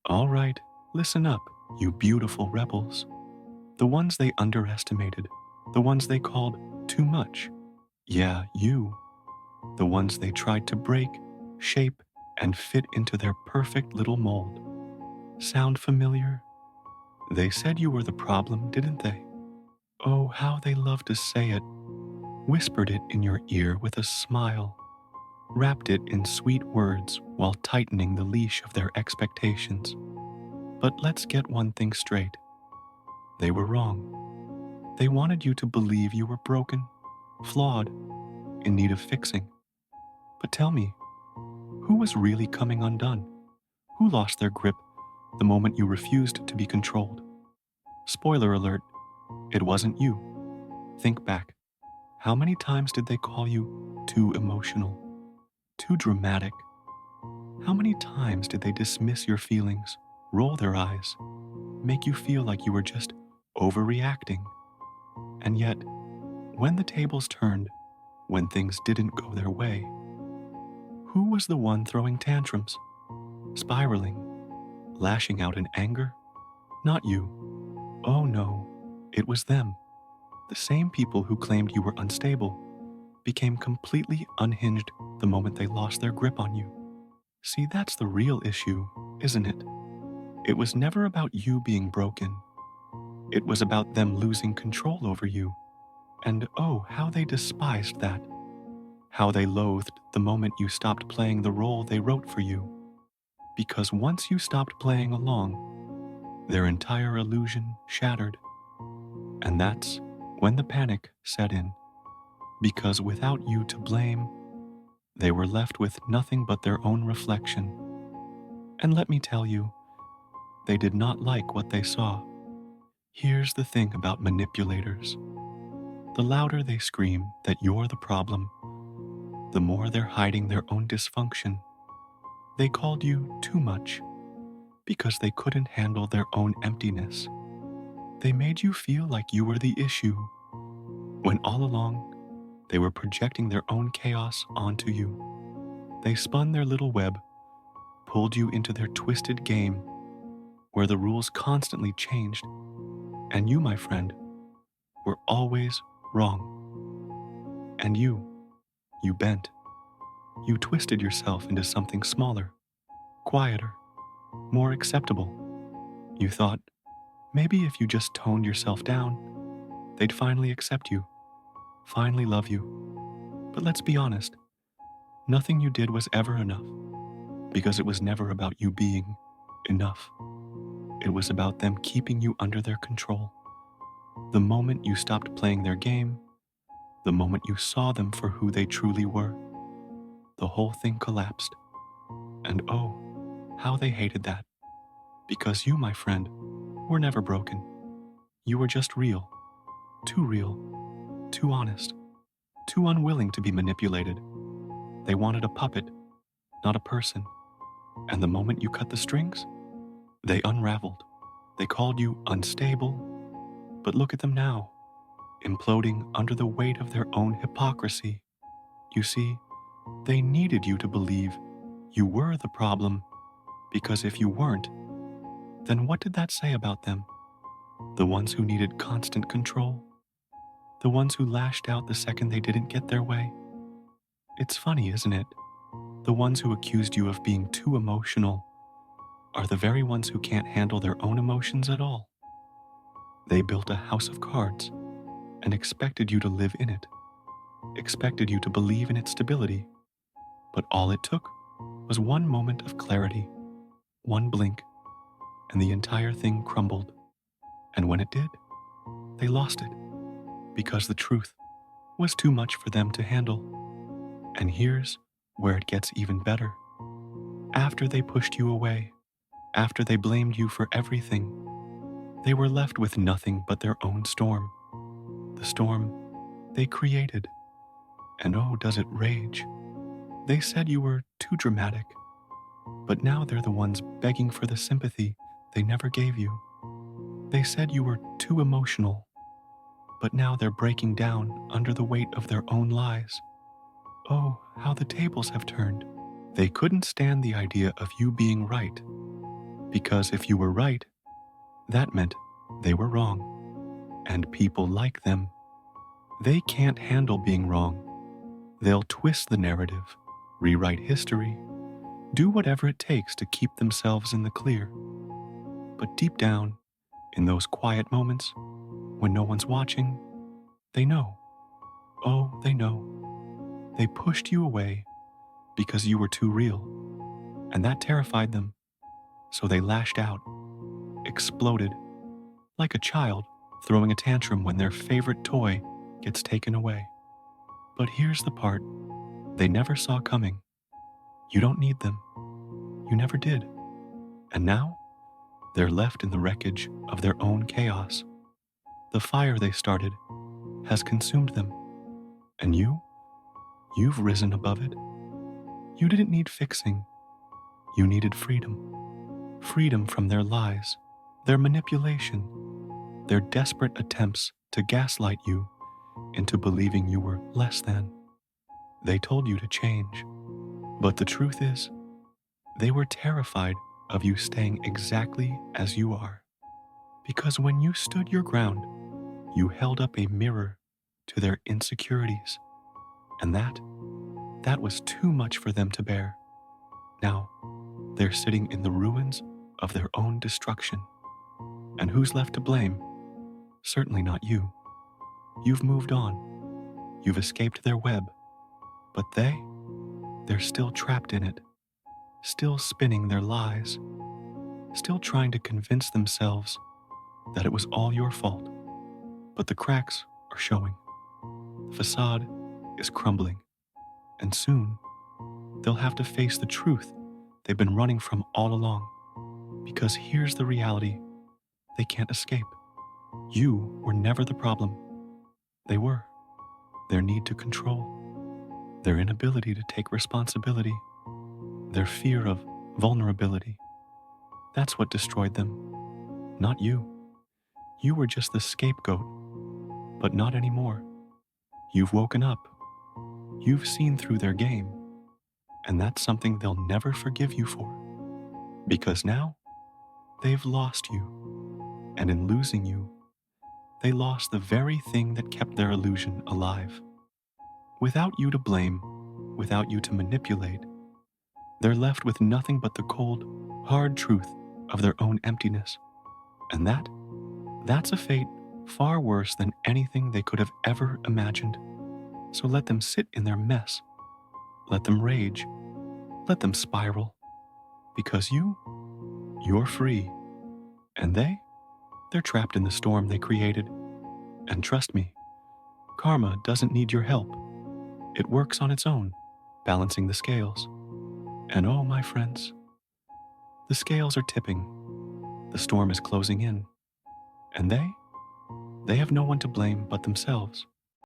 All right, listen up, you beautiful rebels. The ones they underestimated, the ones they called too much. Yeah, you. The ones they tried to break, shape, and fit into their perfect little mold. Sound familiar? They said you were the problem, didn't they? Oh, how they loved to say it, whispered it in your ear with a smile, wrapped it in sweet words while tightening the leash of their expectations. But let's get one thing straight. They were wrong. They wanted you to believe you were broken, flawed, in need of fixing. But tell me, who was really coming undone? Who lost their grip the moment you refused to be controlled? Spoiler alert, it wasn't you. Think back. How many times did they call you too emotional, too dramatic? How many times did they dismiss your feelings, roll their eyes, make you feel like you were just overreacting? And yet, when the tables turned, when things didn't go their way, who was the one throwing tantrums, spiraling, lashing out in anger? Not you. Oh no, it was them. The same people who claimed you were unstable became completely unhinged the moment they lost their grip on you. See, that's the real issue, isn't it? It was never about you being broken. It was about them losing control over you. And oh, how they despised that. How they loathed the moment you stopped playing the role they wrote for you. Because once you stopped playing along, their entire illusion shattered. And that's when the panic set in. Because without you to blame, they were left with nothing but their own reflection. And let me tell you, they did not like what they saw. Here's the thing about manipulators. The louder they scream that you're the problem, the more they're hiding their own dysfunction. They called you too much because they couldn't handle their own emptiness. They made you feel like you were the issue, when all along they were projecting their own chaos onto you. They spun their little web, pulled you into their twisted game, where the rules constantly changed, and you, my friend, were always wrong. And you bent. You twisted yourself into something smaller, quieter, more acceptable. You thought, maybe if you just toned yourself down, they'd finally accept you, finally love you. But let's be honest, nothing you did was ever enough, because it was never about you being enough. It was about them keeping you under their control. The moment you stopped playing their game, the moment you saw them for who they truly were, the whole thing collapsed. And oh, how they hated that. Because you, my friend, were never broken. You were just real, too honest, too unwilling to be manipulated. They wanted a puppet, not a person. And the moment you cut the strings, they unraveled. They called you unstable, but look at them now, imploding under the weight of their own hypocrisy. You see, they needed you to believe you were the problem, because if you weren't, then what did that say about them? The ones who needed constant control? The ones who lashed out the second they didn't get their way? It's funny, isn't it? The ones who accused you of being too emotional are the very ones who can't handle their own emotions at all. They built a house of cards and expected you to live in it, expected you to believe in its stability. But all it took was one moment of clarity, one blink, and the entire thing crumbled. And when it did, they lost it, because the truth was too much for them to handle. And here's where it gets even better. After they pushed you away, after they blamed you for everything, they were left with nothing but their own storm. The storm they created. And oh, does it rage. They said you were too dramatic, but now they're the ones begging for the sympathy they never gave you. They said you were too emotional, but now they're breaking down under the weight of their own lies. Oh, how the tables have turned. They couldn't stand the idea of you being right. Because if you were right, that meant they were wrong. And people like them, they can't handle being wrong. They'll twist the narrative, rewrite history, do whatever it takes to keep themselves in the clear. But deep down, in those quiet moments, when no one's watching, they know. Oh, they know. They pushed you away because you were too real, and that terrified them. So they lashed out, exploded, like a child throwing a tantrum when their favorite toy gets taken away. But here's the part they never saw coming. You don't need them. You never did. And now, they're left in the wreckage of their own chaos. The fire they started has consumed them. And you've risen above it. You didn't need fixing. You needed freedom. Freedom from their lies, their manipulation, their desperate attempts to gaslight you into believing you were less than. They told you to change. But the truth is, they were terrified of you staying exactly as you are. Because when you stood your ground, you held up a mirror to their insecurities. And that was too much for them to bear. Now, they're sitting in the ruins of their own destruction. And who's left to blame? Certainly not you. You've moved on. You've escaped their web. But they're still trapped in it, still spinning their lies, still trying to convince themselves that it was all your fault. But the cracks are showing. The facade is crumbling. And soon, they'll have to face the truth they've been running from all along. Because here's the reality they can't escape. You were never the problem. They were. Their need to control, their inability to take responsibility, their fear of vulnerability. That's what destroyed them, not you. You were just the scapegoat, but not anymore. You've woken up. You've seen through their game, and that's something they'll never forgive you for. Because now, they've lost you, and in losing you, they lost the very thing that kept their illusion alive. Without you to blame, without you to manipulate, they're left with nothing but the cold, hard truth of their own emptiness. And that's a fate far worse than anything they could have ever imagined. So let them sit in their mess. Let them rage. Let them spiral. Because you're free. And they're trapped in the storm they created. And trust me, karma doesn't need your help. It works on its own, balancing the scales. And oh, my friends, the scales are tipping. The storm is closing in. And they have no one to blame but themselves.